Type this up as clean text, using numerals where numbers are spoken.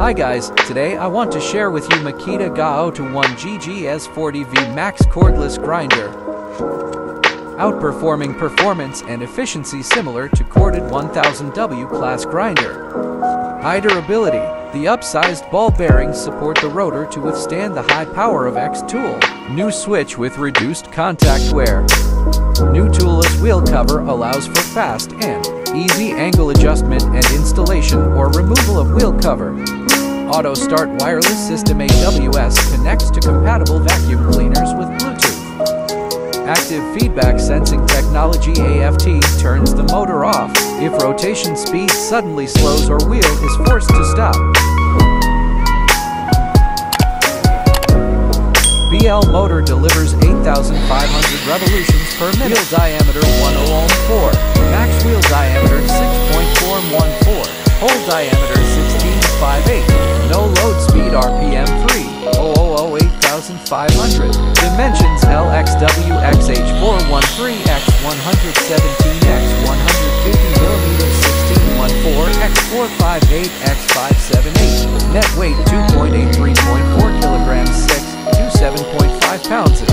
Hi guys, today I want to share with you Makita GA021 GS40V Max Cordless Grinder. Outperforming performance and efficiency similar to corded 1000W class grinder. High durability. The upsized ball bearings support the rotor to withstand the high power of X tool. New switch with reduced contact wear. New toolless wheel cover allows for fast and easy angle adjustment and installation or removal of wheel cover. Auto start wireless system AWS connects to compatible vacuum cleaners with Bluetooth. Active feedback sensing technology AFT turns the motor off if rotation speed suddenly slows or wheel is forced to stop. BL motor delivers 8,500 revolutions per minute. Wheel diameter 1004. Max wheel diameter 6.414. Hole diameter 1658. No load speed RPM 3.0008500. Dimensions LXWX-H413X117X150mm 1614X458X578. Net weight 2.83.4 kilograms 6 to 7.5 pounds.